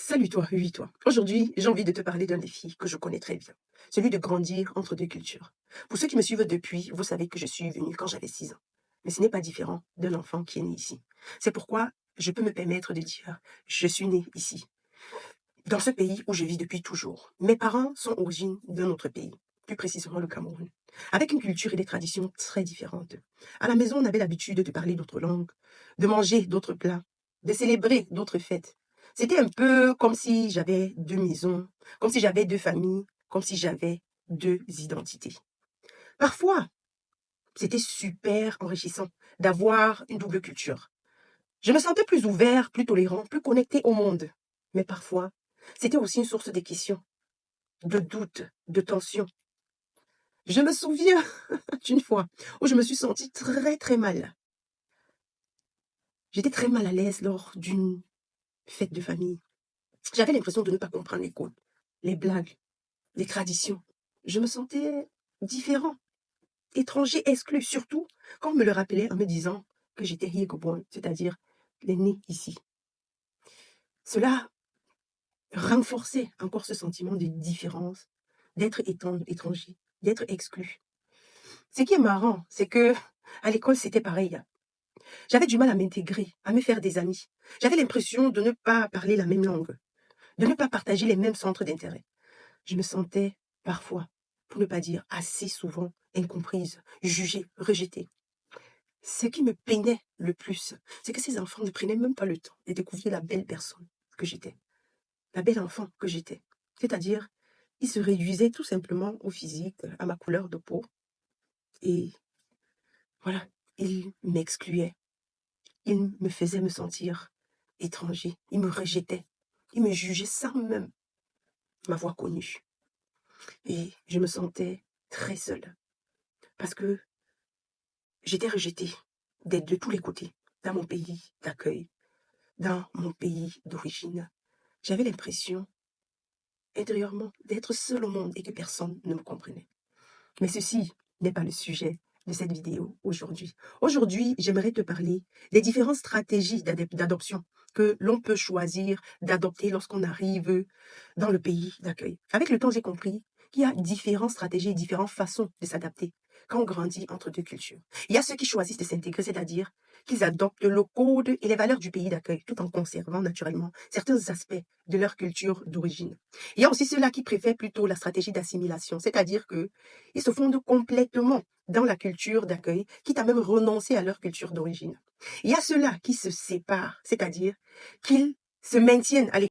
Salut toi, oui toi. Aujourd'hui, j'ai envie de te parler d'un défi que je connais très bien, celui de grandir entre deux cultures. Pour ceux qui me suivent depuis, vous savez que je suis venue quand j'avais 6 ans. Mais ce n'est pas différent d'un enfant qui est né ici. C'est pourquoi je peux me permettre de dire, je suis né ici, dans ce pays où je vis depuis toujours. Mes parents sont origines d'un autre pays, plus précisément le Cameroun, avec une culture et des traditions très différentes. À la maison, on avait l'habitude de parler d'autres langues, de manger d'autres plats, de célébrer d'autres fêtes. C'était un peu comme si j'avais deux maisons, comme si j'avais deux familles, comme si j'avais deux identités. Parfois, c'était super enrichissant d'avoir une double culture. Je me sentais plus ouvert, plus tolérant, plus connecté au monde. Mais parfois, c'était aussi une source de questions, de doutes, de tensions. Je me souviens d'une fois où je me suis sentie très très mal. J'étais très mal à l'aise lors d'une fête de famille. J'avais l'impression de ne pas comprendre les codes, les blagues, les traditions. Je me sentais différent, étranger, exclu, surtout quand on me le rappelait en me disant que j'étais Hiegoborn, c'est-à-dire l'aîné ici. Cela renforçait encore ce sentiment de différence, d'être étranger, d'être exclu. Ce qui est marrant, c'est que à l'école, c'était pareil. J'avais du mal à m'intégrer, à me faire des amis. J'avais l'impression de ne pas parler la même langue, de ne pas partager les mêmes centres d'intérêt. Je me sentais parfois, pour ne pas dire assez souvent, incomprise, jugée, rejetée. Ce qui me peinait le plus, c'est que ces enfants ne prenaient même pas le temps de découvrir la belle personne que j'étais, la belle enfant que j'étais. C'est-à-dire, ils se réduisaient tout simplement au physique, à ma couleur de peau, et voilà, ils m'excluaient. Il me faisait me sentir étranger. Il me rejetait. Il me jugeait sans même m'avoir connue. Et je me sentais très seule parce que j'étais rejetée de tous les côtés, dans mon pays d'accueil, dans mon pays d'origine. J'avais l'impression, intérieurement, d'être seule au monde et que personne ne me comprenait. Mais ceci n'est pas le sujet de cette vidéo aujourd'hui. Aujourd'hui, j'aimerais te parler des différentes stratégies d'adoption que l'on peut choisir d'adopter lorsqu'on arrive dans le pays d'accueil. Avec le temps, j'ai compris qu'il y a différentes stratégies, différentes façons de s'adapter quand on grandit entre deux cultures. Il y a ceux qui choisissent de s'intégrer, c'est-à-dire qu'ils adoptent le code et les valeurs du pays d'accueil, tout en conservant naturellement certains aspects de leur culture d'origine. Il y a aussi ceux-là qui préfèrent plutôt la stratégie d'assimilation, c'est-à-dire que ils se fondent complètement dans la culture d'accueil, quitte à même renoncer à leur culture d'origine. Il y a ceux-là qui se séparent, c'est-à-dire qu'ils se maintiennent à